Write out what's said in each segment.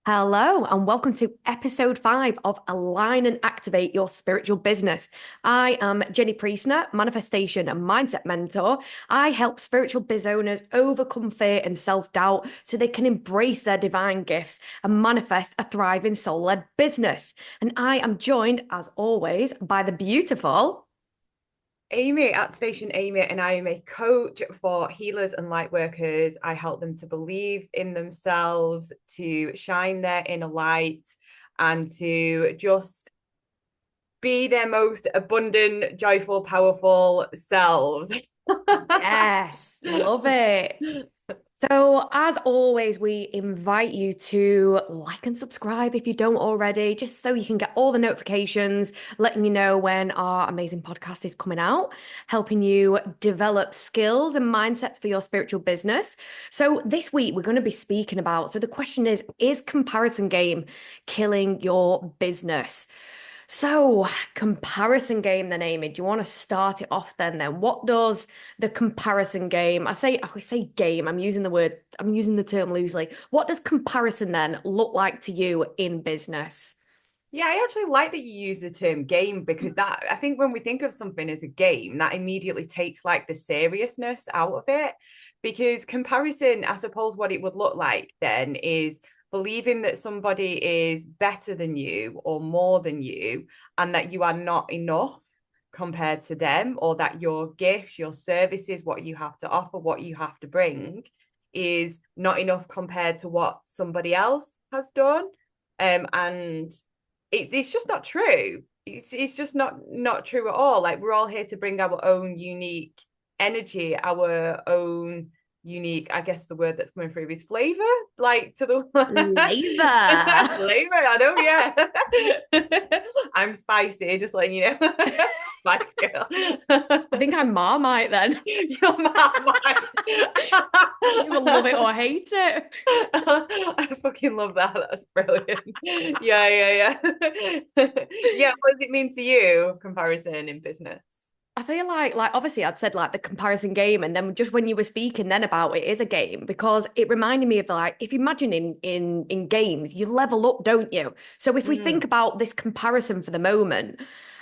Hello, and welcome to episode 5 of Align and Activate Your Spiritual Business. I am Jennie Priestner, manifestation and mindset mentor. I help spiritual biz owners overcome fear and self-doubt so they can embrace their divine gifts and manifest a thriving soul-led business. And I am joined, as always, by the beautiful Amy, Activation Amy, and I am a coach for healers and light workers. I help them to believe in themselves, to shine their inner light, and to just be their most abundant, joyful, powerful selves. Yes, love it. So, as always, we invite you to like and subscribe if you don't already, just so you can get all the notifications, letting you know when our amazing podcast is coming out, helping you develop skills and mindsets for your spiritual business. So, this week we're going to be speaking about, so the question is comparison game killing your business? So, comparison game then, Amy. Do you want to start it off then? What does the comparison game, I say game, I'm using the term loosely. What does comparison then look like to you in business? Yeah, I actually like that you use the term game because that I think when we think of something as a game, that immediately takes like the seriousness out of it. Because comparison, I suppose what it would look like then is believing that somebody is better than you or more than you, and that you are not enough compared to them, or that your gifts, your services, what you have to offer, what you have to bring is not enough compared to what somebody else has done. And it's just not true. It's just not true at all. Like we're all here to bring our own unique energy, our own unique, I guess the word that's coming through is flavor, like to the Labor. flavor. I know, yeah. I'm spicy, just letting you know. Spice girl. I think I'm Marmite then. Your mom. You will love it or hate it. I fucking love that. That's brilliant. Yeah, yeah, yeah. Yeah, what does it mean to you, comparison in business? I feel like obviously I'd said like the comparison game, and then just when you were speaking then about it is a game because it reminded me of like if you imagine in games you level up, don't you? So if we think Mm. about this comparison for the moment,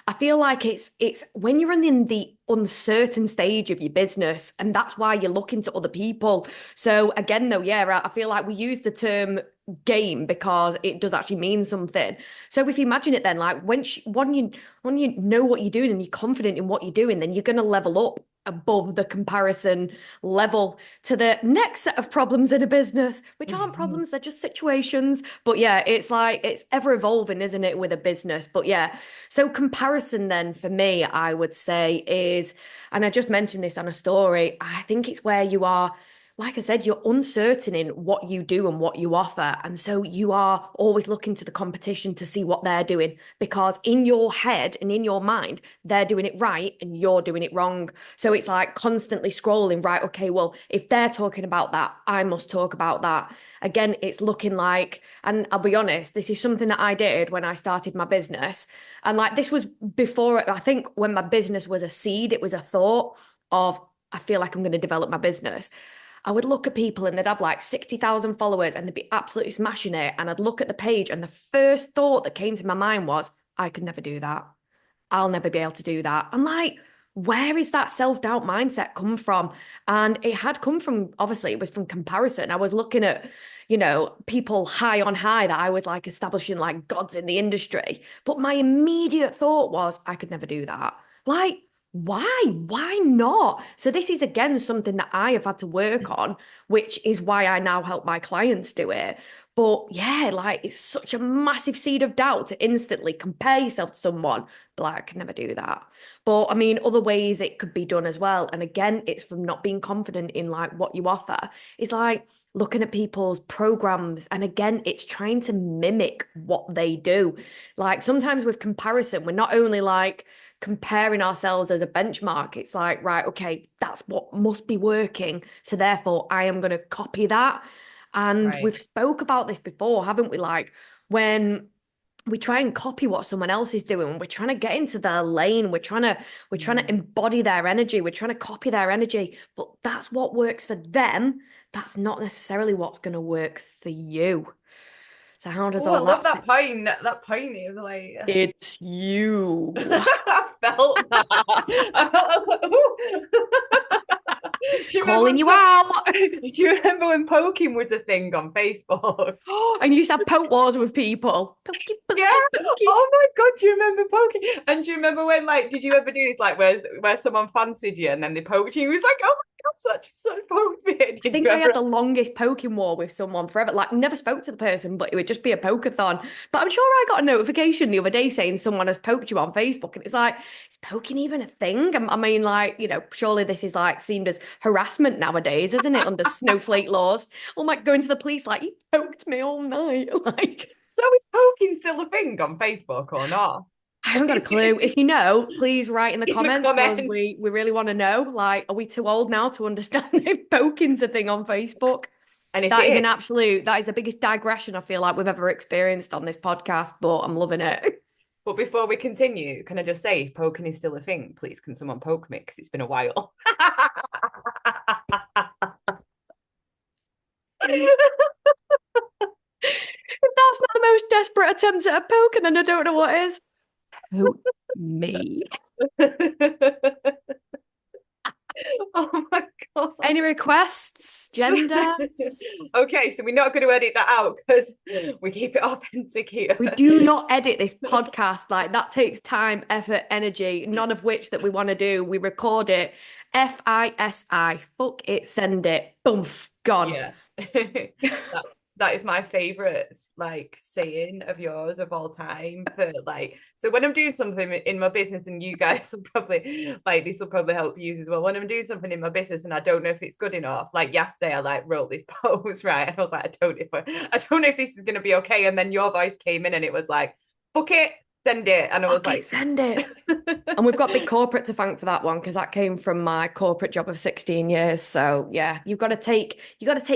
I feel like it's when you're in the uncertain stage of your business, and that's why you're looking to other people. So again, though, yeah, I feel like we use the term game because it does actually mean something. So if you imagine it then, like when you know what you're doing and you're confident in what you're doing, then you're going to level up above the comparison level to the next set of problems in a business, which aren't problems, they're just situations. But yeah, it's like it's ever evolving, isn't it, with a business? But yeah, so comparison then for me, I would say is, and I just mentioned this on a story, I think it's where you are, like I said, you're uncertain in what you do and what you offer. And so you are always looking to the competition to see what they're doing because in your head and in your mind, they're doing it right and you're doing it wrong. So it's like constantly scrolling, right? Okay, well, if they're talking about that, I must talk about that. Again, it's looking like, and I'll be honest, this is something that I did when I started my business. And like this was before, I think when my business was a seed, it was a thought of, I feel like I'm going to develop my business. I would look at people and they'd have like 60,000 followers and they'd be absolutely smashing it. And I'd look at the page and the first thought that came to my mind was, I could never do that. I'll never be able to do that. I'm like, where is that self-doubt mindset come from? And it had come from, obviously, it was from comparison. I was looking at, people high on high that I was like establishing like gods in the industry. But my immediate thought was, I could never do that. Like, why? Why not? So this is again something that I have had to work on, which is why I now help my clients do it. But yeah, like it's such a massive seed of doubt to instantly compare yourself to someone. But like, I can never do that. But I mean, other ways it could be done as well. And again, it's from not being confident in like what you offer. It's like looking at people's programs. And again, it's trying to mimic what they do. Like sometimes with comparison, we're not only like comparing ourselves as a benchmark. It's like, right, okay, that's what must be working. So therefore, I am going to copy that. And Right. we've spoke about this before, haven't we? Like when we try and copy what someone else is doing, we're trying to get into their lane, we're trying to Mm. embody their energy, we're trying to copy their energy, but that's what works for them. That's not necessarily what's going to work for you. So how does Oh, I all love that that sit? point. That point is like It's you. I felt that. I felt do you remember Calling you out. do you remember when poking was a thing on Facebook? And you used to have poke wars with people. Pokey, Yeah. pokey, pokey. Oh my God, do you remember poking? And do you remember when, like, did you ever do this, like, where someone fancied you and then they poked you? It was like, oh my God, such poked me. I Did think you I had ever? the longest poking war with someone forever. Like, never spoke to the person, but it would just be a pokeathon. But I'm sure I got a notification the other day saying someone has poked you on Facebook, and it's like, is poking even a thing? I mean, like, surely this is like seemed as harassment nowadays, isn't it? Under snowflake laws, I'm like going to the police, like, you poked me all night. Like, So is poking still a thing on Facebook or not? I haven't got a Is clue. it If you know, please write in the in the comments because comments? we really want to know. Like, are we too old now to understand if poking's a thing on Facebook? And if That is it an is, absolute, that is the biggest digression I feel like we've ever experienced on this podcast, but I'm loving it. but before we continue, can I just say, if poking is still a thing, please can someone poke me? Because it's been a while. If that's not the most desperate attempt at a poke, then I don't know what is. Poke me. Oh my God. Any requests? Gender? Okay, so we're not going to edit that out because we keep it authentic here. We do not edit this podcast. Like that takes time, effort, energy, none of which that we want to do. We record it. FISI. Fuck it, send it. Boom, gone. Yeah. that is my favorite like saying of yours of all time for like so when I'm doing something in my business and you guys will probably like this will probably help you as well when I'm doing something in my business and I don't know if it's good enough like yesterday I like wrote this post right and I was like I don't know if this is going to be okay and then your voice came in and it was like fuck it send it and I was Fuck like it, send it. And we've got big corporate to thank for that one because that came from my corporate job of 16 years. So yeah, you got to take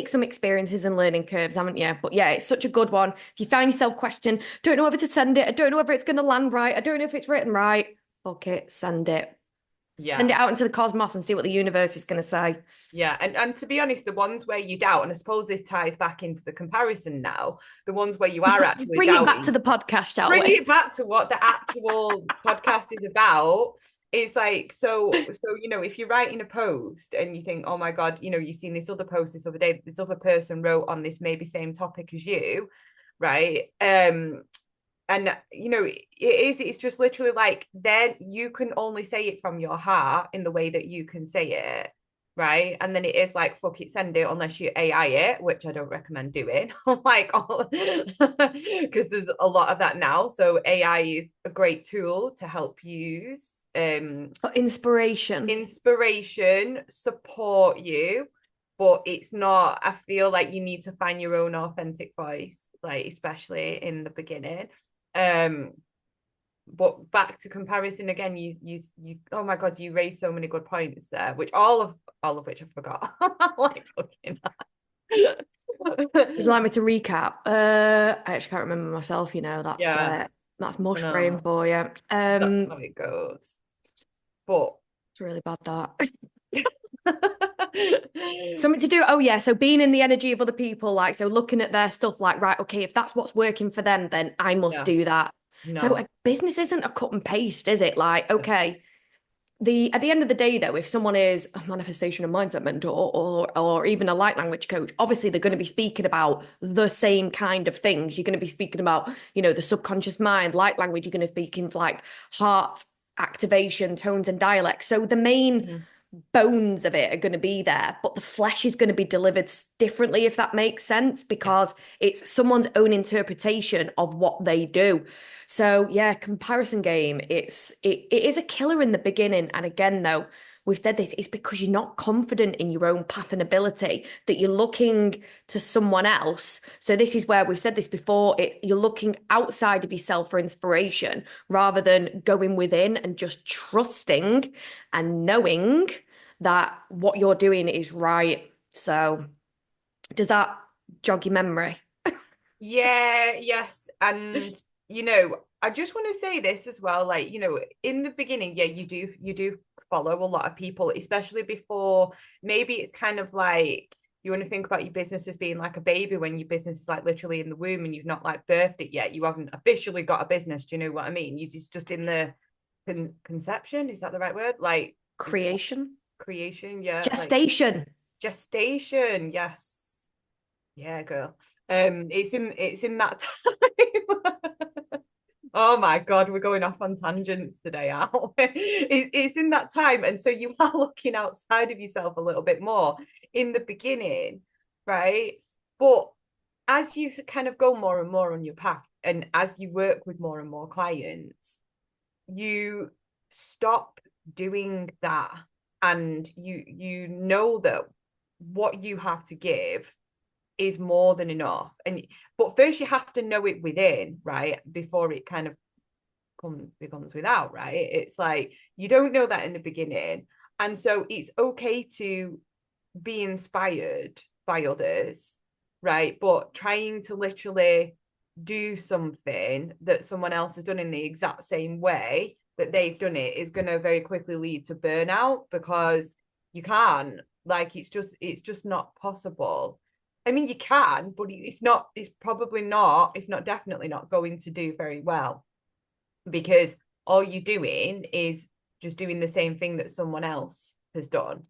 some experiences and learning curves, haven't you? But yeah, it's such a good one. If you find yourself questioning, don't know whether to send it, I don't know whether it's going to land right, I don't know if it's written right. Fuck it, send it. Send yeah. it out into the cosmos and see what the universe is going to say. Yeah, and to be honest, the ones where you doubt, and I suppose this ties back into the comparison now, the ones where you are Let's actually bring it back to doubting, the podcast, shall bring we? it back to what the actual podcast is about. It's like if you're writing a post and you think, oh my God, you've seen this other post this other day, this other person wrote on this maybe same topic as you, right? And it's just literally like then you can only say it from your heart in the way that you can say it, right? And then it is like fuck it send it unless you AI it, which I don't recommend doing like because there's a lot of that now, so AI is a great tool to help use Inspiration. inspiration support you, but it's not, I feel like you need to find your own authentic voice, like especially in the beginning. um but back to comparison again, you oh my God, you raised so many good points there, which all of which I forgot. Like fucking Would you like me to recap? I actually can't remember myself, yeah, that's I mush brain know for you. that's how it goes, but It's really bad that. Something to do. Oh yeah, so being in the energy of other people, like so looking at their stuff, like right, okay, if that's what's working for them, then I must yeah, do that. So a no, business isn't a cut and paste, is it? Like, okay, the at the end of the day, though, if someone is a manifestation and mindset mentor or even a light language coach, obviously they're going to be speaking about the same kind of things. You're going to be speaking about, the subconscious mind, light language. You're going to be speaking like heart activation, tones and dialects. So the main mm, bones of it are going to be there, but the flesh is going to be delivered differently, if that makes sense, yeah. because it's someone's own interpretation of what they do. So yeah, comparison game, it is a killer in the beginning. And again, though, we've said this, it's because you're not confident in your own path and ability that you're looking to someone else. So this is where we've said this before, you're looking outside of yourself for inspiration rather than going within and just trusting and knowing that what you're doing is right. So does that jog your memory? Yeah, yes. And I just want to say this as well. Like, in the beginning, yeah, you do follow a lot of people, especially before maybe it's kind of like, you want to think about your business as being like a baby when your business is like literally in the womb and you've not like birthed it yet. You haven't officially got a business. Do you know what I mean? You just in the conception. Is that the right word? Like Creation, creation. Yeah. Like gestation. gestation. Yes. Yeah, girl. It's in that time. Oh my God, we're going off on tangents today, aren't we? It's in that time. And so you are looking outside of yourself a little bit more in the beginning, right? But as you kind of go more and more on your path, and as you work with more and more clients, you stop doing that. And you know that what you have to give is more than enough. But first you have to know it within, right? Before it kind of becomes without, right? It's like you don't know that in the beginning. And so it's okay to be inspired by others, right? But trying to literally do something that someone else has done in the exact same way that they've done it is going to very quickly lead to burnout, because you can't, like, it's just not possible. I mean, you can, but it's probably not, if not definitely not, going to do very well, because all you're doing is just doing the same thing that someone else has done.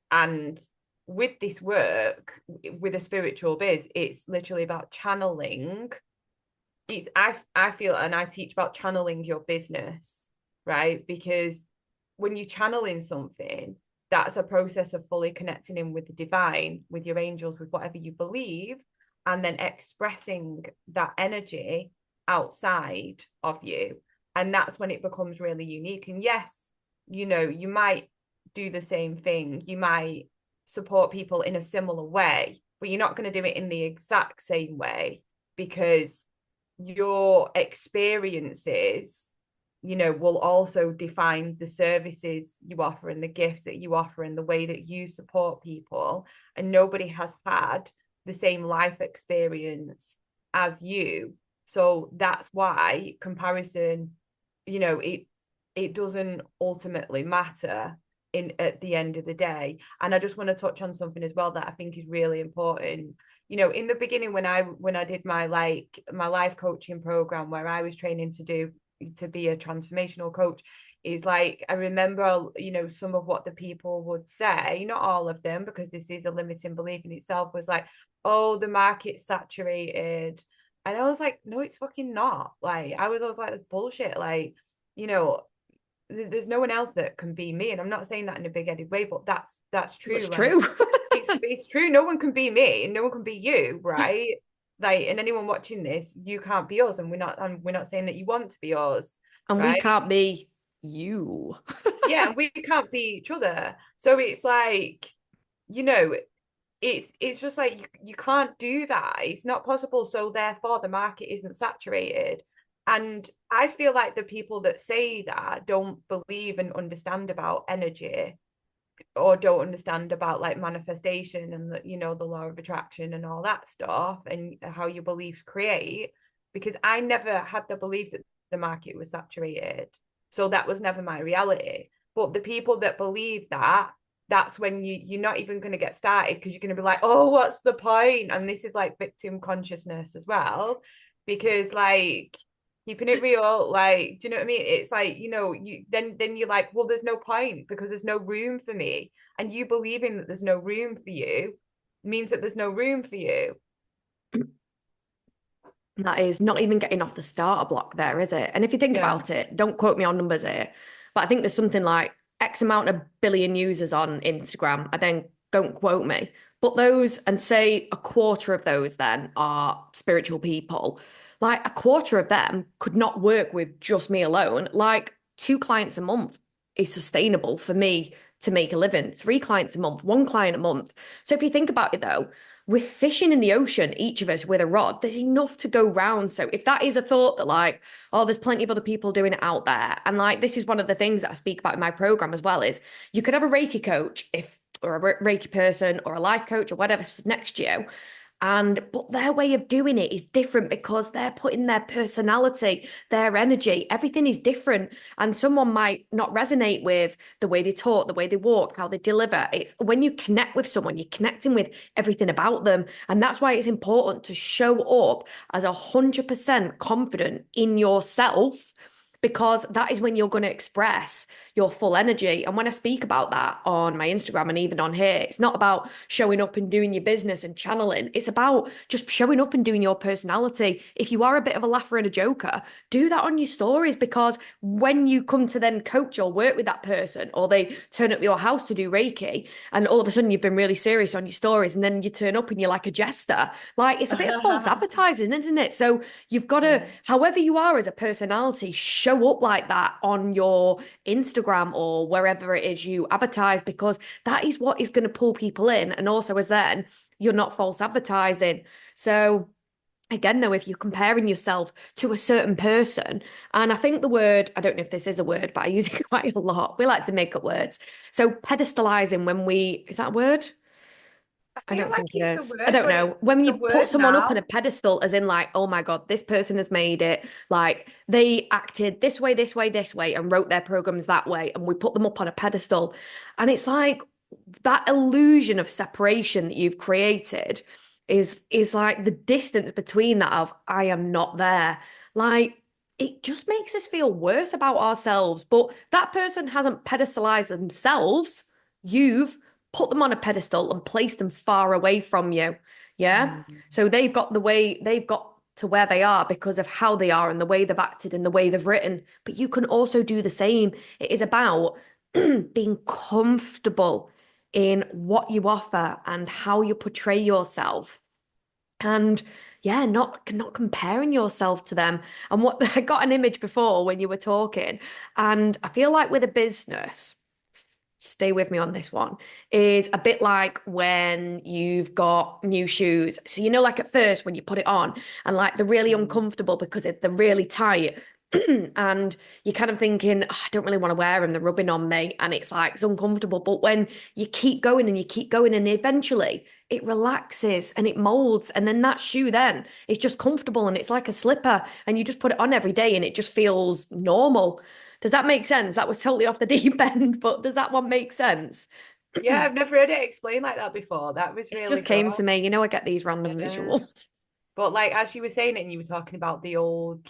And with this work, with a spiritual biz, it's literally about channeling. I feel, and I teach about channeling your business, right? Because when you channel in something, that's a process of fully connecting in with the divine, with your angels, with whatever you believe, and then expressing that energy outside of you. And that's when it becomes really unique. And yes, you might do the same thing. You might support people in a similar way, but you're not going to do it in the exact same way, because your experiences, will also define the services you offer and the gifts that you offer and the way that you support people. And nobody has had the same life experience as you. So that's why comparison, it doesn't ultimately matter at the end of the day. And I just want to touch on something as well that I think is really important. In the beginning, when I did my life coaching program, where I was training to be a transformational coach, is like, I remember, some of what the people would say, not all of them, because this is a limiting belief in itself, was like, oh, the market's saturated. And I was like, no, it's fucking not. Like, I was like, that's bullshit. Like, there's no one else that can be me. And I'm not saying that in a big-headed way, but that's true. It's true. It's true. No one can be me and no one can be you, right? Like, and anyone watching this, you can't be us, and we're not saying that you want to be us, And we right? can't be you. Yeah, and we can't be each other. So it's like, you know, it's just like you can't do that. It's not possible. So therefore the market isn't saturated. And I feel like the people that say that don't believe and understand about energy, or don't understand about like manifestation and the law of attraction and all that stuff, and how your beliefs create. Because I never had the belief that the market was saturated, so that was never my reality. But the people that believe that, that's when you're not even going to get started, because you're going to be like, oh, what's the point? And this is like victim consciousness as well, because like, keeping it real, like, do you know what I mean? It's like, then you're like, well, there's no point, because there's no room for me. And you believing that there's no room for you means that there's no room for you. That is not even getting off the starter block there, is it? And if you think Yeah. about it, don't quote me on numbers here, but I think there's something like X amount of billion users on Instagram. I then don't quote me, but those, and say a quarter of those then are spiritual people. Like, a quarter of them could not work with just me alone. Like, 2 clients a month is sustainable for me to make a living. 3 clients a month, 1 client a month. So if you think about it though, with fishing in the ocean, each of us with a rod, there's enough to go round. So if that is a thought that like, oh, there's plenty of other people doing it out there. And like, this is one of the things that I speak about in my program as well, is you could have a Reiki coach or a Reiki person or a life coach or whatever stood next to you. But their way of doing it is different because they're putting their personality, their energy, everything is different. And someone might not resonate with the way they talk, the way they walk, how they deliver. It's when you connect with someone, you're connecting with everything about them. And that's why it's important to show up as 100% confident in yourself, because that is when you're going to express your full energy. And when I speak about that on my Instagram and even on here, it's not about showing up and doing your business and channeling. It's about just showing up and doing your personality. If you are a bit of a laugher and a joker, do that on your stories, because when you come to then coach or work with that person, or they turn up at your house to do Reiki, and all of a sudden you've been really serious on your stories, and then you turn up and you're like a jester, like it's a bit of false advertising, isn't it? So you've got to, however you are as a personality, show up like that on your Instagram or wherever it is you advertise, because that is what is going to pull people in. And also, as then, you're not false advertising. So again, though, if you're comparing yourself to a certain person, and I think the word, I don't know if this is a word, but I use it quite a lot. We like to make up words. So pedestalizing, is that a word? I I feel don't like think it it's a is. I word, don't but know. When it's a you put word someone up on a now. pedestal, as in like, oh my God, this person has made it. Like they acted this way, this way, this way, and wrote their programs that way. And we put them up on a pedestal. And it's like that illusion of separation that you've created is like the distance between that of I am not there. Like it just makes us feel worse about ourselves. But that person hasn't pedestalized themselves. You've put them on a pedestal and placed them far away from you. Yeah. Mm. So they've got to where they are because of how they are and the way they've acted and the way they've written. But you can also do the same. It is about being comfortable in what you offer and how you portray yourself. And yeah, not comparing yourself to them. And what I got an image before when you were talking, and I feel like with a business, stay with me on this one, is a bit like when you've got new shoes. So, like at first when you put it on and like they're really Mm. uncomfortable because they're really tight. And you're kind of thinking, "Oh, I don't really want to wear them. They're rubbing on me." And it's like, it's uncomfortable. But when you keep going and you keep going, and eventually it relaxes and it molds. And then that shoe then it's just comfortable and it's like a slipper. And you just put it on every day and it just feels normal. Does that make sense? That was totally off the deep end, but does that one make sense? Yeah, I've never heard it explained like that before. That was It really just came good. to me. I get these random Yeah. visuals. But like as you were saying it and you were talking about the old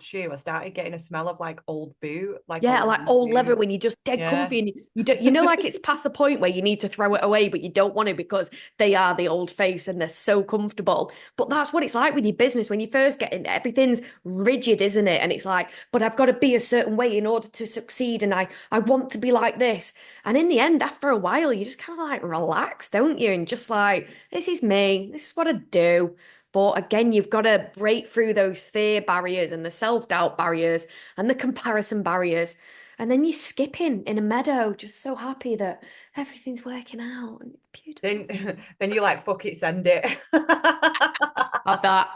shoe, I started getting a smell of like old boot, like Yeah, old like old leather boot. when you're just dead Yeah. comfy and you don't, like it's past the point where you need to throw it away, but you don't want to because they are the old face and they're so comfortable. But that's what it's like with your business when you first get in it. Everything's rigid, isn't it? And it's like, but I've got to be a certain way in order to succeed, and I want to be like this. And in the end, after a while, you just kind of like relax, don't you? And just like, this is me. This is what I do. But again, you've got to break through those fear barriers and the self-doubt barriers and the comparison barriers. And then you're skipping in a meadow, just so happy that everything's working out and it's beautiful. Then you like fuck it, send it. Have that.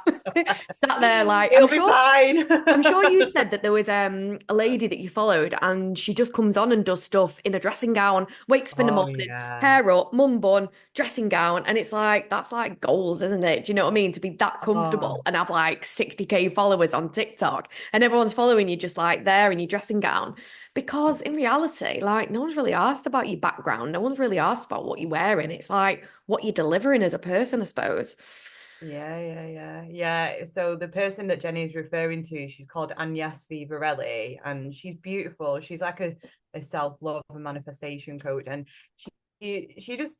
Sat there like, It'll be fine. I'm sure you'd said that there was a lady that you followed and she just comes on and does stuff in a dressing gown, wakes up in the Oh morning, yeah. hair up, mum bun, dressing gown, and it's like that's like goals, isn't it? Do you know what I mean? To be that comfortable Oh and have like 60K followers on TikTok and everyone's following you just like there in your dressing gown. Because in reality, like no one's really asked about your background, no one's really asked about what you're wearing. It's like what you're delivering as a person, I suppose. yeah. So the person that Jenny is referring to, she's called Agnes Vivarelli, and she's beautiful. She's like a self-love and manifestation coach, and she just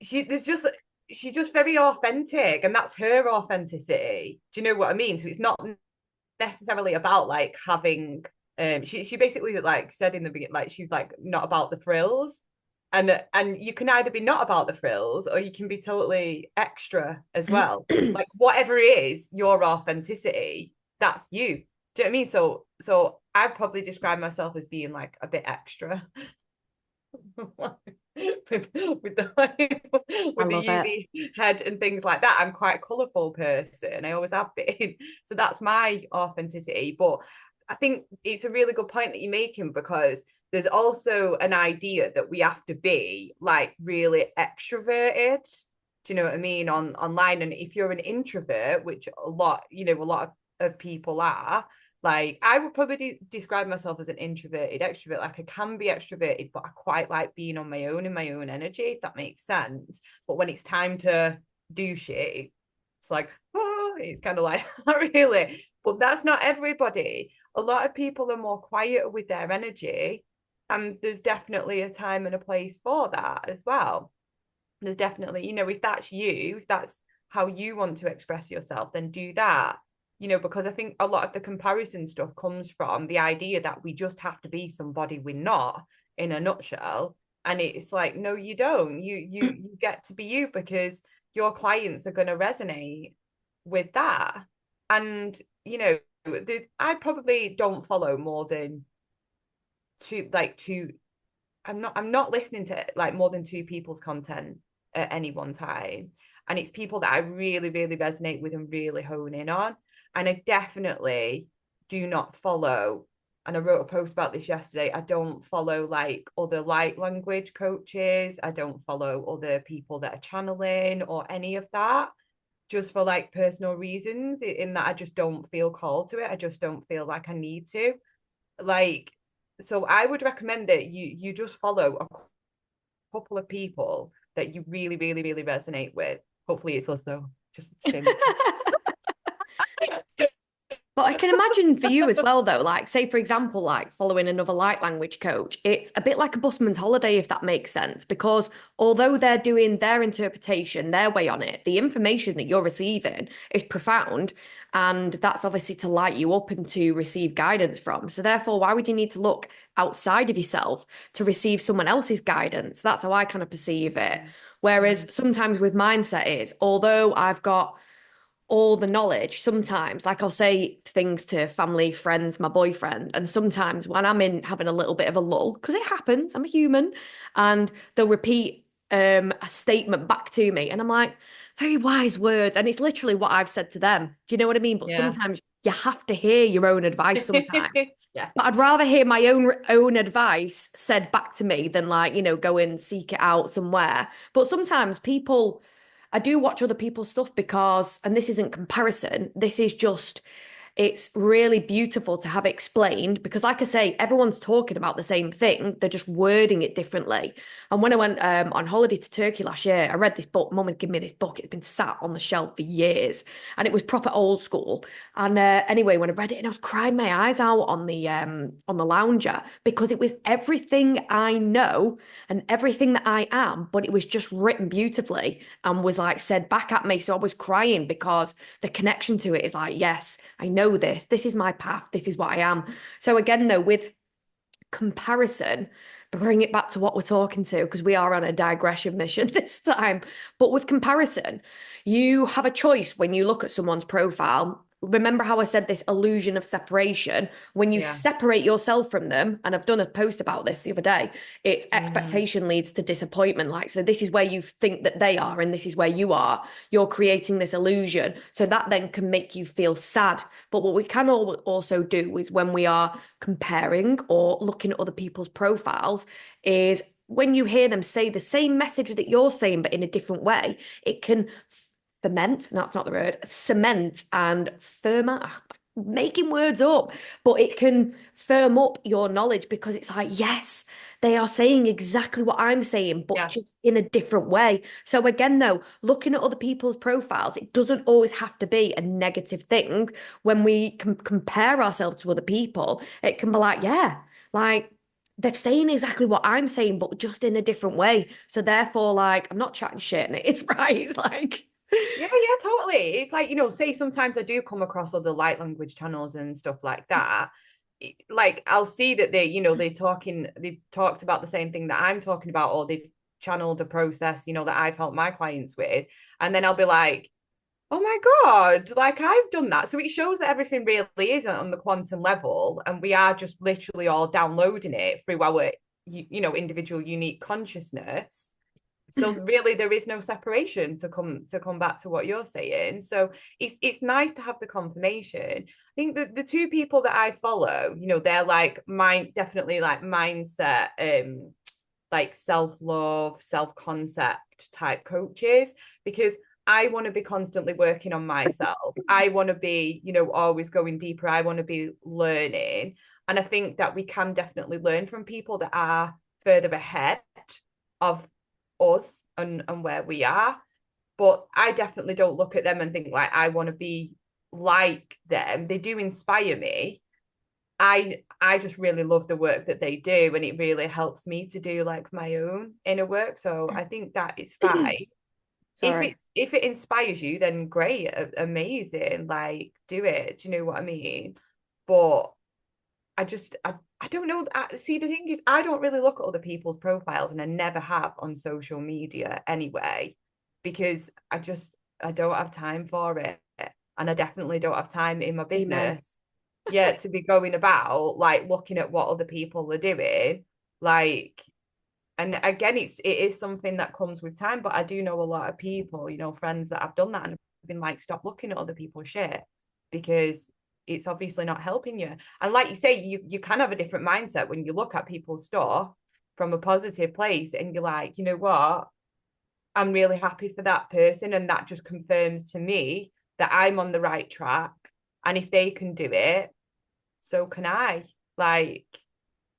she there's just she's just very authentic, and that's her authenticity. Do you know what I mean? So it's not necessarily about like having she basically like said in the beginning, like she's like not about the frills, and you can either be not about the frills or you can be totally extra as well. Like whatever it is, your authenticity, that's you. Do you know what I mean? So I'd probably describe myself as being like a bit extra. with the I with the love it. uni head and things like that. I'm quite a colourful person. I always have been. So that's my authenticity. But I think it's a really good point that you're making, because there's also an idea that we have to be like really extroverted Do you know what I mean? Online. And if you're an introvert, which a lot of people are, like I would probably describe myself as an introverted extrovert. Like I can be extroverted, but I quite like being on my own in my own energy, if that makes sense. But when it's time to do shit, it's like, oh, it's kind of like, not really. But that's not everybody. A lot of people are more quiet with their energy. And there's definitely a time and a place for that as well. There's definitely, if that's you, if that's how you want to express yourself, then do that. Because I think a lot of the comparison stuff comes from the idea that we just have to be somebody we're not, in a nutshell. And it's like, no, you don't. You get to be you, because your clients are going to resonate with that. And I probably don't follow more than two. I'm not listening to like more than two people's content at any one time. And it's people that I really, really resonate with and really hone in on. And I definitely do not follow, and I wrote a post about this yesterday, I don't follow like other light language coaches. I don't follow other people that are channeling or any of that, just for like personal reasons, in that I just don't feel called to it. I just don't feel like I need to. Like, so I would recommend that you just follow a couple of people that you really, really, really resonate with. Hopefully it's us though. Just shame. But I can imagine for you as well, though, like, say, for example, like following another light language coach, it's a bit like a busman's holiday, if that makes sense, because although they're doing their interpretation, their way on it, the information that you're receiving is profound. And that's obviously to light you up and to receive guidance from. So, therefore, why would you need to look outside of yourself to receive someone else's guidance? That's how I kind of perceive it. Whereas sometimes with mindset is, although I've got all the knowledge, sometimes like I'll say things to family, friends, my boyfriend, and sometimes when I'm in having a little bit of a lull, because it happens, I'm a human, and they'll repeat a statement back to me, and I'm like, very wise words, and it's literally what I've said to them. Do you know what I mean? But Yeah. sometimes you have to hear your own advice sometimes. Yeah. But I'd rather hear my own advice said back to me than like, go and seek it out somewhere. But sometimes people, I do watch other people's stuff because, and this isn't comparison, this is just, it's really beautiful to have explained because, like I say, everyone's talking about the same thing. They're just wording it differently. And when I went on holiday to Turkey last year, I read this book. Mum had given me this book. It's been sat on the shelf for years, and it was proper old school. And anyway, when I read it, and I was crying my eyes out on the lounger because it was everything I know and everything that I am, but it was just written beautifully and was like said back at me. So I was crying because the connection to it is like, yes, I know this. This is my path. This is what I am. So again, though, with comparison, bring it back to what we're talking to, because we are on a digression mission this time. But with comparison, you have a choice when you look at someone's profile. Remember how I said this illusion of separation? When you Yeah. separate yourself from them, and I've done a post about this the other day, it's expectation leads to disappointment. Like, so this is where you think that they are, and this is where you are. You're creating this illusion. So that then can make you feel sad. But what we can also do is when we are comparing or looking at other people's profiles, is when you hear them say the same message that you're saying, but in a different way, it can ferment, no, that's not the word, cement and firmer, making words up, but it can firm up your knowledge because it's like, yes, they are saying exactly what I'm saying, but Yeah. just in a different way. So again, though, looking at other people's profiles, it doesn't always have to be a negative thing. When we compare ourselves to other people, it can be like, yeah, like they're saying exactly what I'm saying, but just in a different way. So therefore, like, I'm not chatting shit, and it is right. It's like, Yeah, yeah, totally. It's like, say sometimes I do come across other light language channels and stuff like that. Like I'll see that they've talked about the same thing that I'm talking about, or they've channeled a process, that I've helped my clients with. And then I'll be like, oh my God, like I've done that. So it shows that everything really is on the quantum level, and we are just literally all downloading it through our, individual unique consciousness. So really there is no separation, to come back to what you're saying. So it's nice to have the confirmation. I think that the two people that I follow, they're like definitely like mindset like self-love, self-concept type coaches, because I want to be constantly working on myself. I want to be, always going deeper. I want to be learning. And I think that we can definitely learn from people that are further ahead of us and where we are. But I definitely don't look at them and think like I want to be like them. They do inspire me. I just really love the work that they do, and it really helps me to do like my own inner work. So I think that is fine. Sorry. If it inspires you, then great, amazing, like do it. Do you know what I mean? But I don't know. See, the thing is, I don't really look at other people's profiles, and I never have on social media anyway, because I don't have time for it, and I definitely don't have time in my Amen. business yet to be going about like looking at what other people are doing, like. And again, it is something that comes with time, but I do know a lot of people, friends that have done that and have been like, stop looking at other people's shit, because it's obviously not helping you. And like you say, you can have a different mindset when you look at people's stuff from a positive place, and you're like, you know what, I'm really happy for that person, and that just confirms to me that I'm on the right track. And if they can do it, so can I. Like,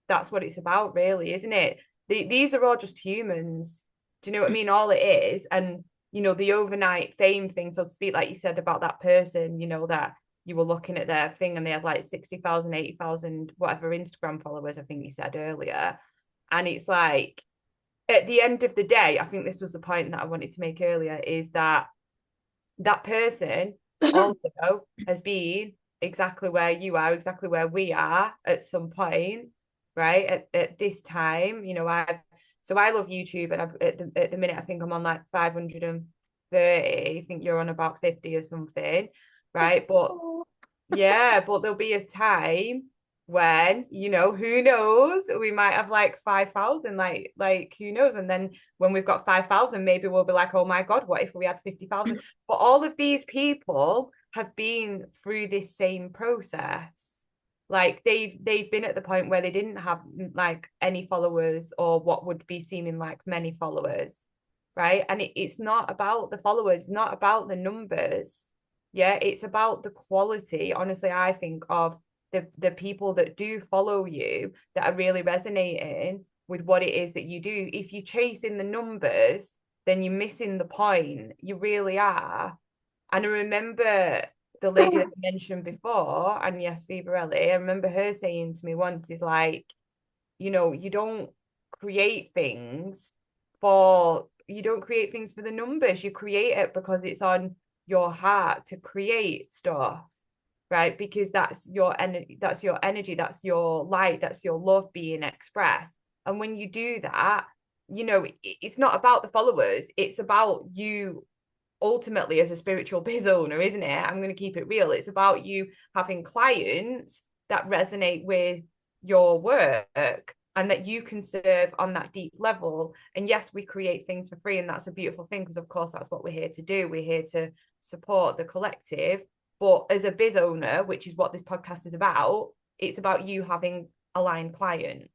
that's what it's about, really, isn't it? These are all just humans. Do you know what I mean? All it is. And, the overnight fame thing, so to speak, like you said about that person, that you were looking at their thing and they had like 60,000, 80,000, whatever Instagram followers, I think you said earlier. And it's like, at the end of the day, I think this was the point that I wanted to make earlier, is that that person also has been exactly where you are, exactly where we are at some point, right? At this time, I love YouTube, and at the minute I think I'm on like 530. I think you're on about 50 or something, right? But yeah, but there'll be a time when, who knows, we might have like 5,000, like who knows? And then when we've got 5,000, maybe we'll be like, oh my God, what if we had 50,000? But all of these people have been through this same process. Like they've been at the point where they didn't have like any followers, or what would be seeming like many followers, right? And it's not about the followers, it's not about the numbers. Yeah, it's about the quality, honestly, I think, of the people that do follow you, that are really resonating with what it is that you do. If you're chasing the numbers, then you're missing the point. You really are. And I remember the lady that I mentioned before, and yes, Vivarelli, I remember her saying to me once, is like, you don't create things you don't create things for the numbers. You create it because it's on your heart to create stuff, right? Because that's your energy, that's your light, that's your love being expressed. And when you do that, it's not about the followers, it's about you ultimately as a spiritual biz owner, isn't it? I'm going to keep it real. It's about you having clients that resonate with your work, and that you can serve on that deep level. And yes, we create things for free, and that's a beautiful thing, because of course that's what we're here to do. We're here to support the collective. But as a biz owner, which is what this podcast is about, it's about you having aligned clients.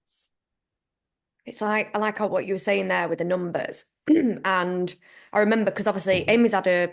It's like, I like what you were saying there with the numbers. And I remember, because obviously Amy's had a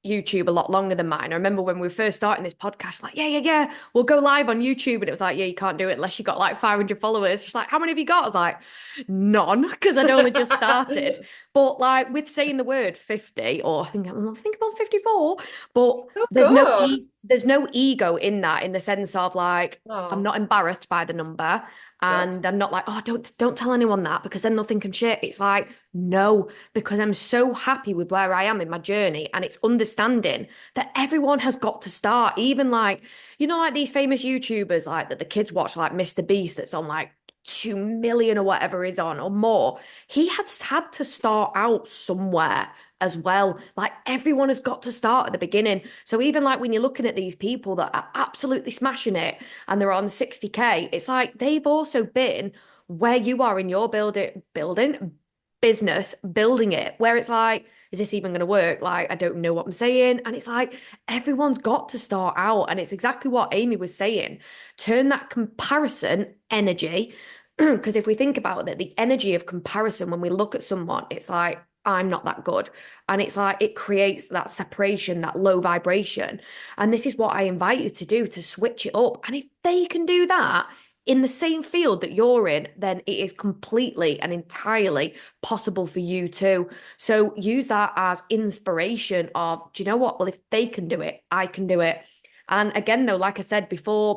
YouTube a lot longer than mine. I remember when we were first starting this podcast, like, yeah, we'll go live on YouTube. And it was like, yeah, you can't do it unless you got like 500 followers. She's like, how many have you got? I was like, none, because I'd only just started. But like with saying the word 50, or I think about 54, but So good. there's no ego in that, in the sense of like, I'm Oh, not embarrassed by the number. good. And I'm not like, oh, don't tell anyone that, because then they'll think I'm shit. It's like, no, because I'm so happy with where I am in my journey. And it's understanding that everyone has got to start. Even like, like these famous YouTubers like that the kids watch, like Mr. Beast, that's on like 2 million or whatever is on, or more. He has had to start out somewhere as well. Like everyone has got to start at the beginning. So even like when you're looking at these people that are absolutely smashing it and they're on 60K, it's like they've also been where you are in your building business, building it, where it's like, is this even going to work? Like, I don't know what I'm saying. And it's like, everyone's got to start out. And it's exactly what Amy was saying. Turn that comparison energy Because if we think about it, the energy of comparison, when we look at someone, it's like, I'm not that good. And it's like it creates that separation, that low vibration. And this is what I invite you to do, to switch it up. And if they can do that in the same field that you're in, then it is completely and entirely possible for you too. So use that as inspiration of, do you know what? Well, if they can do it, I can do it. And again, though, like I said before,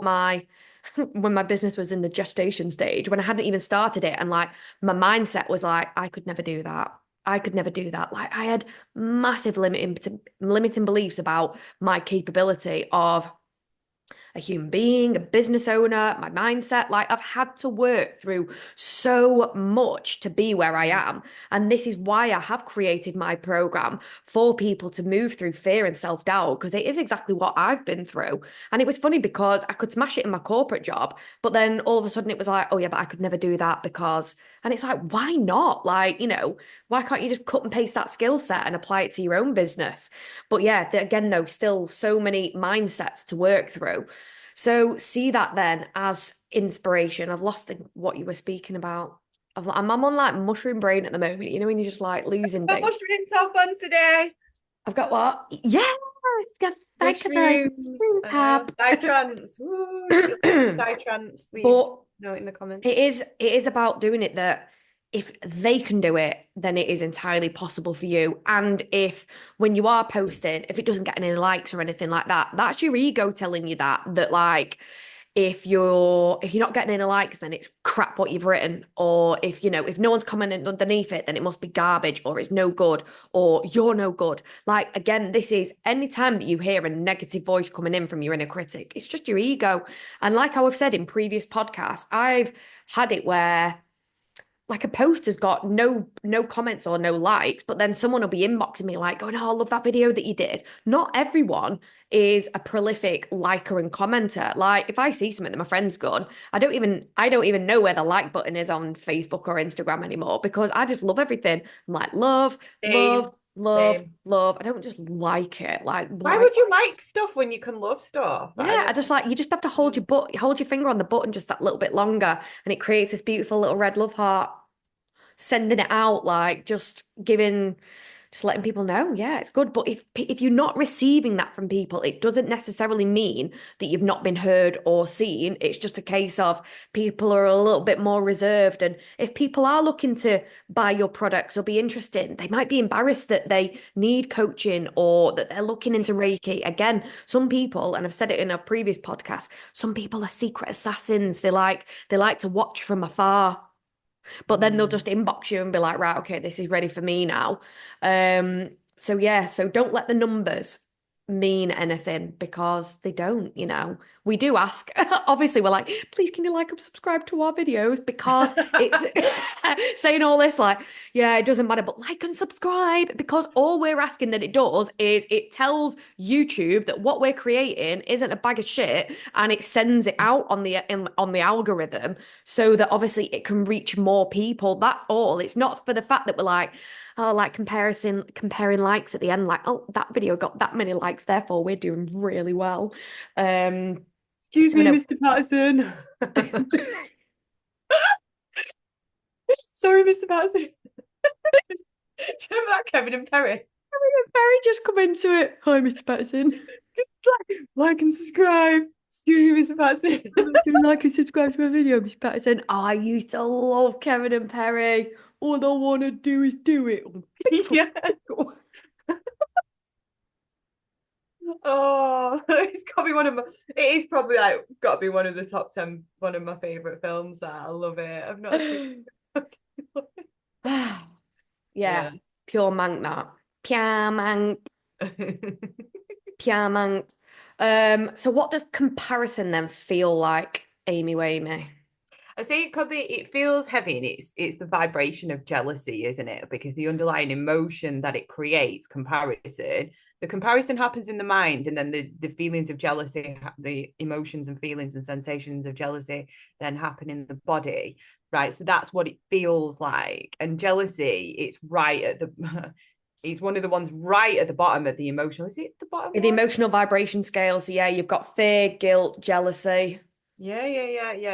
when my business was in the gestation stage, when I hadn't even started it, and like my mindset was like, I could never do that. I could never do that. Like I had massive limiting beliefs about my capability of a human being, a business owner, my mindset. Like I've had to work through so much to be where I am. And this is why I have created my program for people to move through fear and self-doubt, because it is exactly what I've been through. And it was funny because I could smash it in my corporate job, but then all of a sudden it was like, oh yeah, but I could never do that because, and it's like, why not? Like, why can't you just cut and paste that skill set and apply it to your own business? But yeah, again, though, still so many mindsets to work through. So see that then as inspiration. I've lost what you were speaking about. I'm on like mushroom brain at the moment, when you're just like losing Got things. mushrooms off on today. I've got what? Yeah, it's got psychedelic Mushrooms. mushroom I know. pap. Psytrance. Woo, if you like psytrance, leave But a note in the comments. it is about doing it, that if they can do it, then it is entirely possible for you. And if when you are posting, if it doesn't get any likes or anything like that, that's your ego telling you that like if you're not getting any likes, then it's crap what you've written. Or if no one's commenting underneath it, then it must be garbage, or it's no good, or you're no good. Like again, this is any time that you hear a negative voice coming in from your inner critic, it's just your ego. And like I've said in previous podcasts, I've had it where like a post has got no comments or no likes, but then someone will be inboxing me like going, oh, I love that video that you did. Not everyone is a prolific liker and commenter. Like if I see something that my friend's done, I don't even know where the like button is on Facebook or Instagram anymore, because I just love everything. I'm like, love, Same, love, love, same. love. I don't just like it. Like Why why? would you like stuff when you can love stuff? I Yeah, I don't just like, you just have to know. hold your finger on the button just that little bit longer, and it creates this beautiful little red love heart, sending it out, like just letting people know, yeah, it's good. But if you're not receiving that from people, it doesn't necessarily mean that you've not been heard or seen. It's just a case of people are a little bit more reserved. And if people are looking to buy your products or be interested, they might be embarrassed that they need coaching or that they're looking into Reiki. Again, some people, and I've said it in a previous podcast, some people are secret assassins. They like to watch from afar, but then they'll Mm. just inbox you and be like, right, okay, this is ready for me now. So yeah, so don't let the numbers mean anything, because they don't. We do ask. Obviously, we're like, please can you like and subscribe to our videos, because it's saying all this like, yeah, it doesn't matter, but like and subscribe, because all we're asking that it does is it tells YouTube that what we're creating isn't a bag of shit, and it sends it out on the algorithm, so that obviously it can reach more people. That's all. It's not for the fact that we're like, oh, like comparing likes at the end, like, oh, that video got that many likes, therefore we're doing really well. Excuse So me, no. Mr. Patterson. Sorry, Mr. Patterson. Remember that Kevin and Perry? Barry just come into it. Hi, Mr. Patterson. Like and subscribe. Excuse me, Mr. Patterson. Do like and subscribe to my video, Mr. Patterson. I used to love Kevin and Perry. All I want to do is do it. Yeah. Oh, it's got to be it is probably like got to be one of the top 10, one of my favorite films. That I love it. I've not seen Yeah, Yeah. pure mank that. Pure mank, pure mank. So what does comparison then feel like, Amy Wamey? I say it feels heavy, and it's the vibration of jealousy, isn't it? Because the underlying emotion that it creates, the comparison happens in the mind, and then the feelings of jealousy, the emotions and feelings and sensations of jealousy then happen in the body, right? So that's what it feels like. And jealousy, it's right at the it's one of the ones right at the bottom of the emotional. Is it the bottom The one? emotional vibration scale. So yeah, you've got fear, guilt, jealousy. Yeah.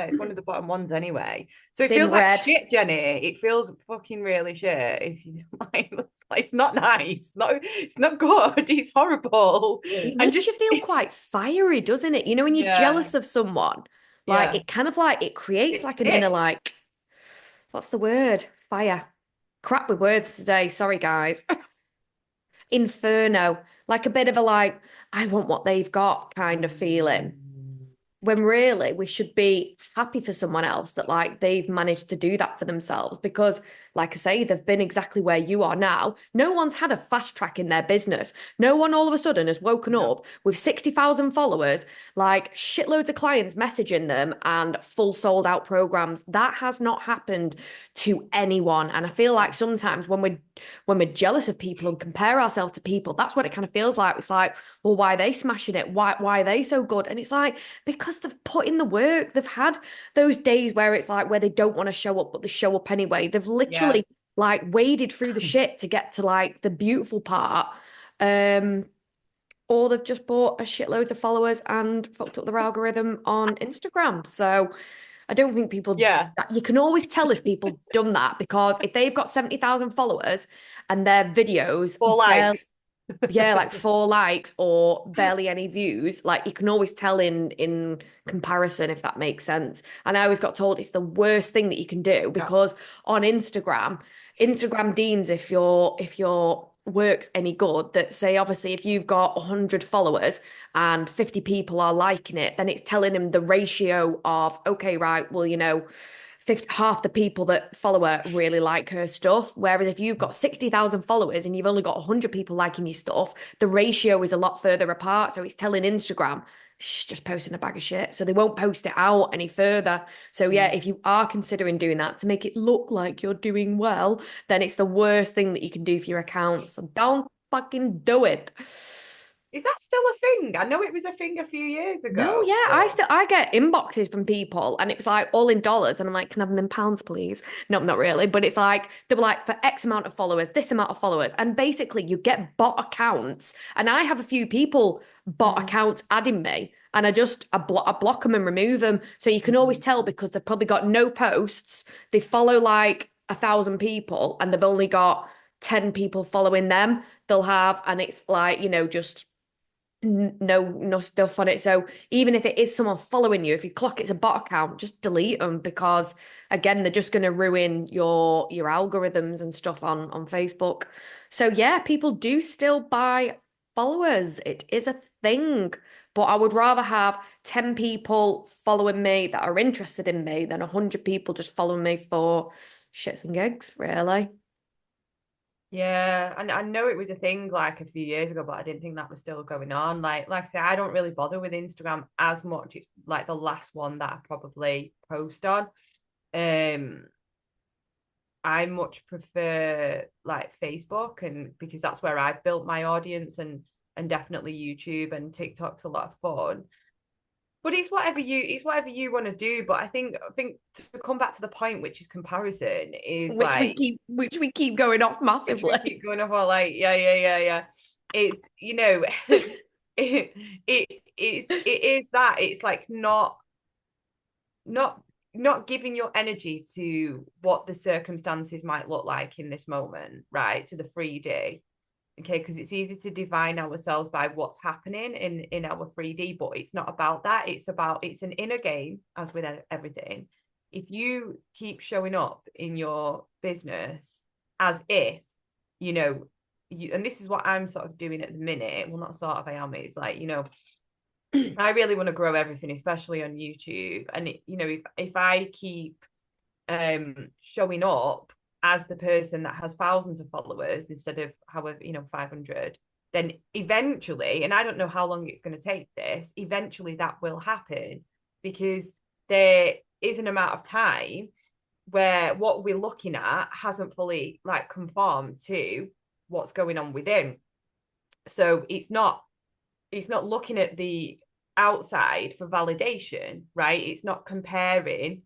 It's one of the bottom ones anyway. So it It's in feels like red. shit, Jenny. It feels fucking really shit. If you like, it's not nice. No, it's not good. It's horrible. It And makes just you feel quite fiery, doesn't it? You know, when you're yeah, jealous of someone, like yeah. it kind of like it creates It's like an inner sick. like, what's the word? Fire. Crap with words today. Sorry, guys. Inferno. Like a bit of a like, I want what they've got kind of feeling. Mm. When really we should be happy for someone else that like they've managed to do that for themselves because like I say they've been exactly where you are now. No one's had a fast track in their business. No one all of a sudden has woken No. up with 60,000 followers, like shitloads of clients messaging them and full sold out programs. That has not happened to anyone, and I feel like sometimes when we're jealous of people and compare ourselves to people, that's what it kind of feels like. It's like, well, why are they smashing it? Why are they so good? And it's like because they've put in the work. They've had those days where it's like where they don't want to show up, but they show up anyway. They've Yeah. literally like waded through the shit to get to like the beautiful part. Um, or they've just bought a shitload of followers and fucked up their algorithm on Instagram. So I don't think people Yeah. you can always tell if people done that because if they've got 70,000 followers and their videos Four barely likes. yeah, like 4 likes or barely any views. Like you can always tell in comparison if that makes sense. And I always got told it's the worst thing that you can do Yeah. because on Instagram, Instagram deems if your work's any good that say obviously if you've got 100 followers and 50 people are liking it, then it's telling him the ratio of okay, right, well, 50, half the people that follow her really like her stuff. Whereas if you've got 60,000 followers and you've only got 100 people liking your stuff, the ratio is a lot further apart. So it's telling Instagram, she's just posting a bag of shit. So they won't post it out any further. So yeah, Mm. if you are considering doing that to make it look like you're doing well, then it's the worst thing that you can do for your account. So don't fucking do it. Is that still a thing? I know it was a thing a few years No, ago, yeah, I but still I get inboxes from people and it's like all in dollars and I'm like, can I have them in pounds, please? No, not really, but it's like they were like for X amount of followers, this amount of followers, and basically you get bot accounts, and I have a few people bot mm, accounts adding me, and I block them and remove them, so you can always mm, tell because they've probably got no posts, they follow like 1,000 people, and they've only got 10 people following them. They'll have, and it's like just no stuff on it. So even if it is someone following you, if you clock it's a bot account, just delete them because again, they're just going to ruin your algorithms and stuff on Facebook. So yeah, people do still buy followers. It is a thing. But I would rather have 10 people following me that are interested in me than 100 people just following me for shits and gigs, really. yeah, and I know it was a thing like a few years ago, but I didn't think that was still going on. Like I say, I don't really bother with Instagram as much. It's like the last one that I probably post on. Um, I much prefer like Facebook, and because that's where I've built my audience, and definitely YouTube and TikTok's a lot of fun. But it's whatever you want to do. But I think to come back to the point, which is comparison, is Which we like keep going off which we massively. keep going off on, like yeah. It's it is that it's like not not giving your energy to what the circumstances might look like in this moment, right? To the 3D. Okay, because it's easy to define ourselves by what's happening in our 3D, but it's not about that. It's an inner game, as with everything. If you keep showing up in your business as if you know and this is what I'm sort of doing at the minute. Well, not sort of, I am. It's like, I really want to grow everything, especially on YouTube. And if I keep showing up as the person that has thousands of followers instead of however 500, then eventually, and I don't know how long it's going to take, this eventually that will happen, because there is an amount of time where what we're looking at hasn't fully like conformed to what's going on within. So it's not looking at the outside for validation, right? It's not comparing.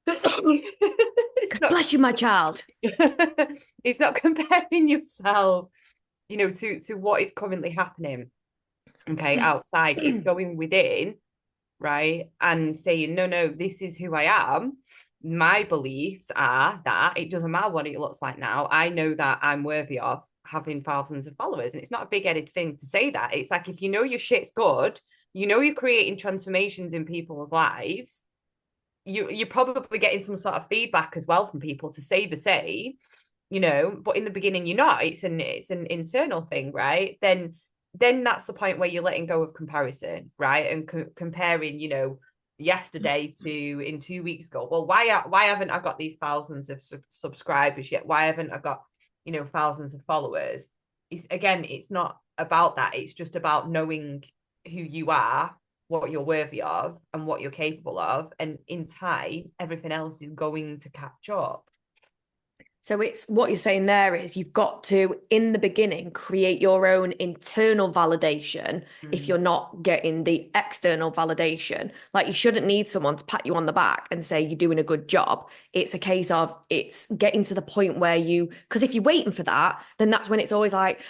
It's not Bless you, my child. it's not comparing yourself, to what is currently happening, okay, outside. It's going within right? And saying, no, no, this is who I am. My beliefs are that it doesn't matter what it looks like now. I know that I'm worthy of having thousands of followers. And it's not a big-headed thing to say that. It's like, if you know your shit's good, you know you're creating transformations in people's lives, you're probably getting some sort of feedback as well from people to say the same, but in the beginning you're not. It's an internal thing, right? Then that's the point where you're letting go of comparison, right? And comparing, yesterday to in 2 weeks ago. Well, why haven't I got these thousands of subscribers yet? Why haven't I got, thousands of followers? It's not about that. It's just about knowing who you are, what you're worthy of, and what you're capable of. And in time, everything else is going to catch up. So it's what you're saying there is you've got to, in the beginning, create your own internal validation if you're not getting the external validation. Like, you shouldn't need someone to pat you on the back and say you're doing a good job. It's a case of it's getting to the point where because if you're waiting for that, then that's when it's always like,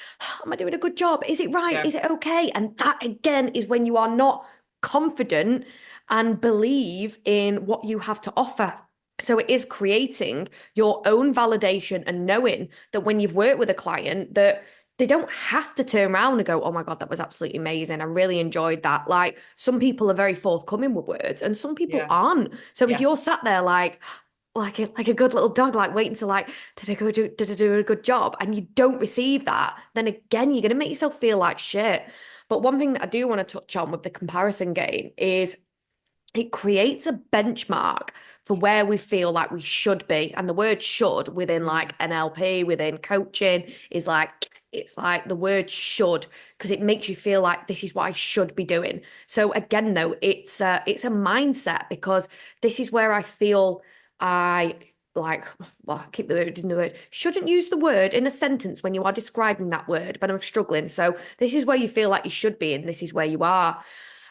am I doing a good job? Is it right? Yeah. Is it okay? And that again is when you are not confident and believe in what you have to offer. So it is creating your own validation and knowing that when you've worked with a client, that they don't have to turn around and go, oh my God, that was absolutely amazing. I really enjoyed that. Like, some people are very forthcoming with words and some people Yeah. aren't. So if Yeah. you're sat there like a good little dog, like waiting to like, did I do a good job? And you don't receive that, then again, you're going to make yourself feel like shit. But one thing that I do want to touch on with the comparison game is it creates a benchmark for where we feel like we should be. And the word should within like NLP, within coaching, is like, it's like the word should, because it makes you feel like this is what I should be doing. So again, though, it's a mindset, because this is where I feel I like, well, I keep the word in the word, shouldn't use the word in a sentence when you are describing that word, but I'm struggling. So this is where you feel like you should be, and this is where you are.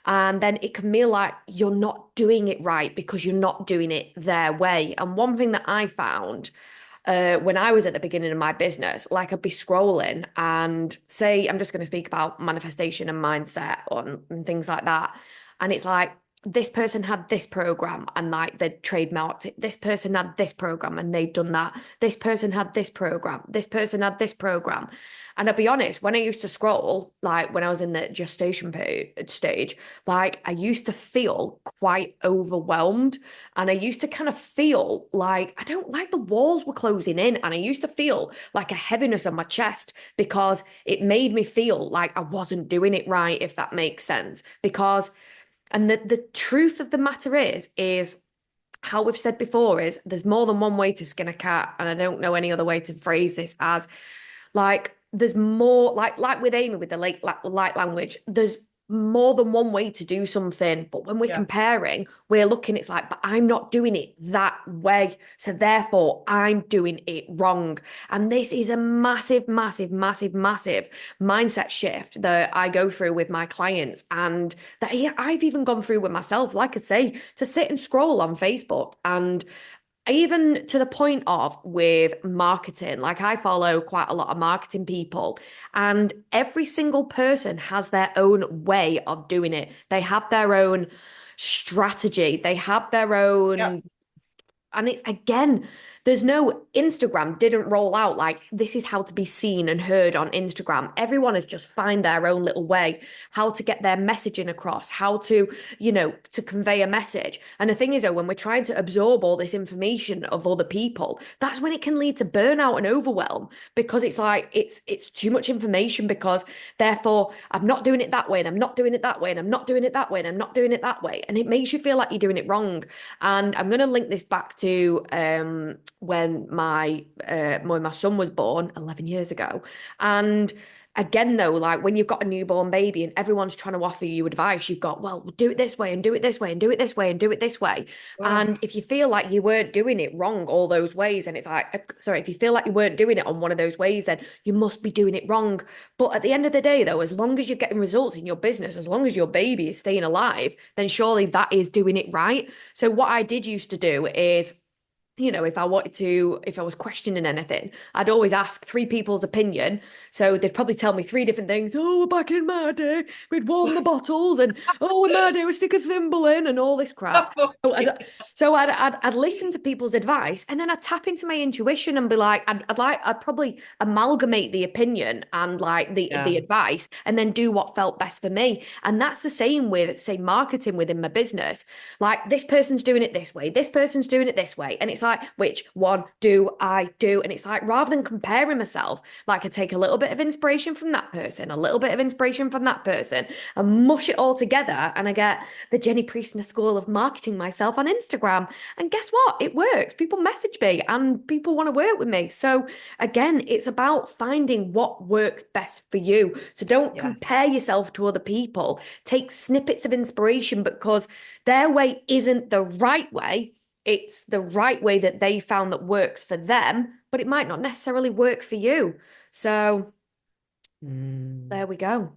And then it can feel like you're not doing it right because you're not doing it their way. And one thing that I found when I was at the beginning of my business, like, I'd be scrolling and say, I'm just going to speak about manifestation and mindset and things like that. And it's like, this person had this program and like they'd trademarked it. This person had this program and they'd done that. This person had this program. This person had this program. And I'll be honest, when I used to scroll, like when I was in the gestation stage, like I used to feel quite overwhelmed. And I used to kind of feel like I don't like the walls were closing in. And I used to feel like a heaviness on my chest because it made me feel like I wasn't doing it right, if that makes sense. And the truth of the matter is how we've said before, is there's more than one way to skin a cat. And I don't know any other way to phrase this, as like, there's more, like with Amy with the light language, there's more than one way to do something. But when we're comparing, we're looking, it's like, but I'm not doing it that way. So therefore, I'm doing it wrong. And this is a massive, massive, massive, massive mindset shift that I go through with my clients, and that I've even gone through with myself. Like I say, to sit and scroll on Facebook, and even to the point of with marketing, like I follow quite a lot of marketing people, and every single person has their own way of doing it. They have their own strategy, they have their own, and it's again, there's no, Instagram didn't roll out like this is how to be seen and heard on Instagram. Everyone has just find their own little way, how to get their messaging across, how to, to convey a message. And the thing is, though, when we're trying to absorb all this information of other people, that's when it can lead to burnout and overwhelm, because it's like it's too much information, because therefore I'm not doing it that way, and I'm not doing it that way, and I'm not doing it that way, and I'm not doing it that way. And it makes you feel like you're doing it wrong. And I'm going to link this back to when my son was born 11 years ago. And again, though, like when you've got a newborn baby and everyone's trying to offer you advice, you've got, well, do it this way and do it this way and do it this way and do it this way. And if you feel like you weren't doing it wrong all those ways, and it's like, sorry, if you feel like you weren't doing it on one of those ways, then you must be doing it wrong. But at the end of the day, though, as long as you're getting results in your business, as long as your baby is staying alive, then surely that is doing it right. So what I did used to do is, you know, if I was questioning anything, I'd always ask three people's opinion. So they'd probably tell me three different things. Oh, back in my day, we'd warm the bottles, and oh, in my day, we stick a thimble in, and all this crap. So I'd listen to people's advice, and then I'd tap into my intuition and be like, I'd probably amalgamate the opinion and like the Yeah. advice, and then do what felt best for me. And that's the same with, say, marketing within my business. Like, this person's doing it this way, this person's doing it this way, and it's like, which one do I do? And it's like, rather than comparing myself, like, I take a little bit of inspiration from that person, a little bit of inspiration from that person, and mush it all together, and I get the Jennie Priestner School of Marketing myself on Instagram. And guess what? It works. People message me and people want to work with me. So again, it's about finding what works best for you. So don't Yeah. compare yourself to other people. Take snippets of inspiration, because their way isn't the right way. It's the right way that they found that works for them, but it might not necessarily work for you. So there we go.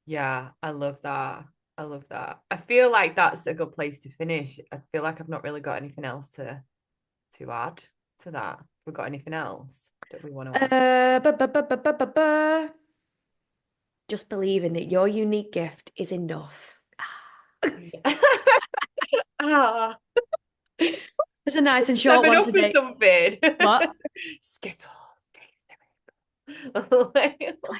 Yeah, I love that. I love that. I feel like that's a good place to finish. I feel like I've not really got anything else to add to that. We got anything else that we want to add? Just believing that your unique gift is enough. Ah, It's a nice and short seven one up or today. something. What? Skittles. Like,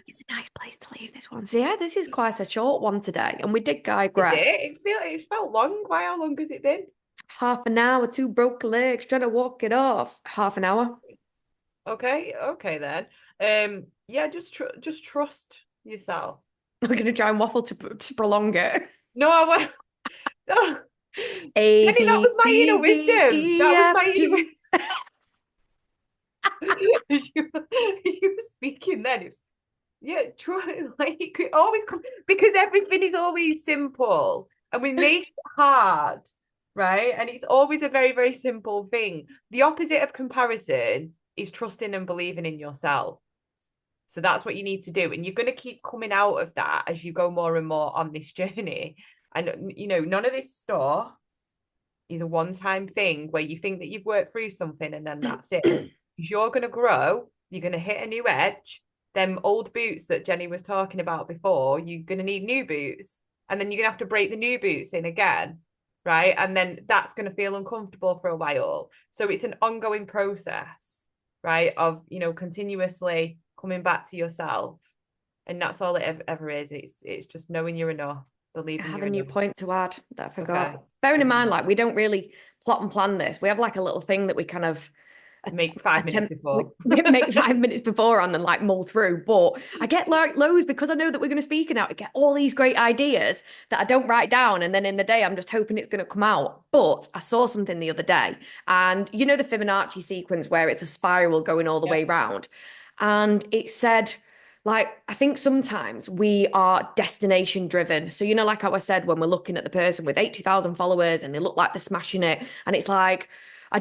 it's a nice place to leave this one. So yeah, this is quite a short one today, and we did Is digress. it felt long. Why? How long has it been? Half an hour, two broke legs, trying to walk it off. Half an hour. Okay then. Yeah, just trust yourself. We're gonna try and waffle to prolong it. No, I won't. No. A Jenny, that B was my inner C D wisdom. E That was F my inner G. wisdom. you, you were speaking then. It was, yeah, try like it could always come because everything is always simple and we make it hard, right? And it's always a very, very simple thing. The opposite of comparison is trusting and believing in yourself. So that's what you need to do. And you're going to keep coming out of that as you go more and more on this journey. And, you know, none of this stuff is a one-time thing where you think that you've worked through something and then that's it. Because you're going to grow, you're going to hit a new edge. Them old boots that Jenny was talking about before, you're going to need new boots. And then you're going to have to break the new boots in again, right? And then that's going to feel uncomfortable for a while. So it's an ongoing process, right? Of, you know, continuously coming back to yourself. And that's all it ever is. It's just knowing you're enough, I believing have you're a new enough. point to add that I Okay. forgot. Bearing in mind, like, we don't really plot and plan this. We have like a little thing that we kind of Make 5 minutes attempt we before. make 5 minutes before and then like mull through. But I get like loads, because I know that we're going to speak now. I get all these great ideas that I don't write down, and then in the day I'm just hoping it's going to come out. But I saw something the other day, and you know the Fibonacci sequence where it's a spiral going all the way Yep. round, and it said, like, I think sometimes we are destination driven. So, you know, like how I said, when we're looking at the person with 80,000 followers and they look like they're smashing it, and it's like, I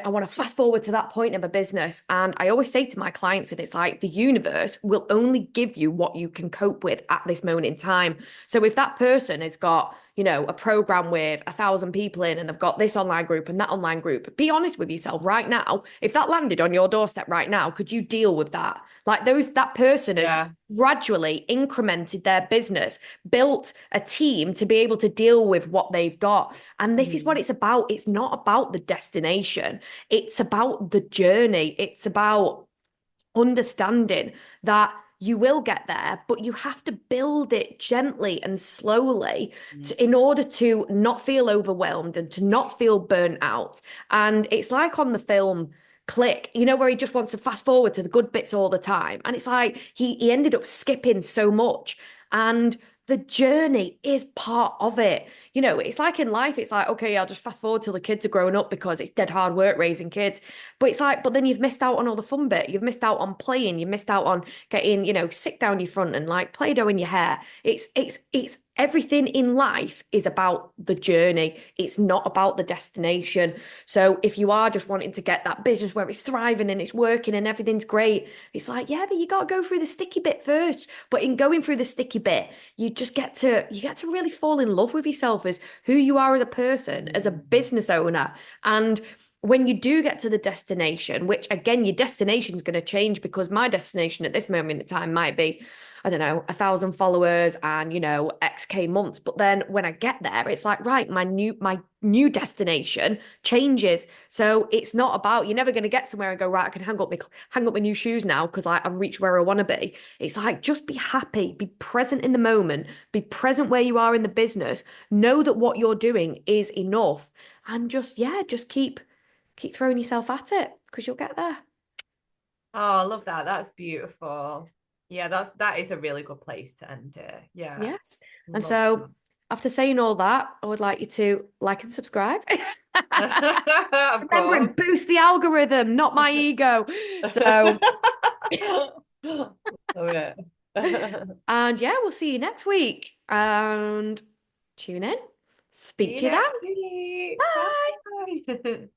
want to fast forward to that point in a business. And I always say to my clients, and it's like, the universe will only give you what you can cope with at this moment in time. So if that person has got, you know, a program with 1,000 people in, and they've got this online group and that online group, be honest with yourself right now. If that landed on your doorstep right now, could you deal with that? Like, that person has Yeah. gradually incremented their business, built a team to be able to deal with what they've got. And this is what it's about. It's not about the destination. It's about the journey. It's about understanding that you will get there, but you have to build it gently and slowly in order to not feel overwhelmed and to not feel burnt out. And it's like on the film Click, you know, where he just wants to fast forward to the good bits all the time. And it's like he ended up skipping so much. And the journey is part of it. You know, it's like in life, it's like, okay, I'll just fast forward till the kids are grown up because it's dead hard work raising kids. But it's like, but then you've missed out on all the fun bit. You've missed out on playing. You've missed out on getting, you know, sick down your front and like Play-Doh in your hair. It's everything in life is about the journey. It's not about the destination. So if you are just wanting to get that business where it's thriving and it's working and everything's great, it's like, yeah, but you got to go through the sticky bit first. But in going through the sticky bit, you get to really fall in love with yourself as who you are as a person, as a business owner. And when you do get to the destination, which again, your destination is going to change because my destination at this moment in time might be, I don't know, 1,000 followers and, X K months. But then when I get there, it's like, right, my new destination changes. So it's not about, you're never going to get somewhere and go, right, I can hang up my new shoes now because I've reached where I want to be. It's like, just be happy, be present in the moment, be present where you are in the business, know that what you're doing is enough, and just keep throwing yourself at it because you'll get there. Oh, I love that. That's beautiful. Yeah, that is a really good place to end it. Yeah, Yes. And love so after saying all that, I would like you to like and subscribe. that. Of Remember, course. it boosts the algorithm, not my ego. So, Love it. and yeah, we'll see you next week. And tune in. See Speak you to you then. next week. Bye. Bye.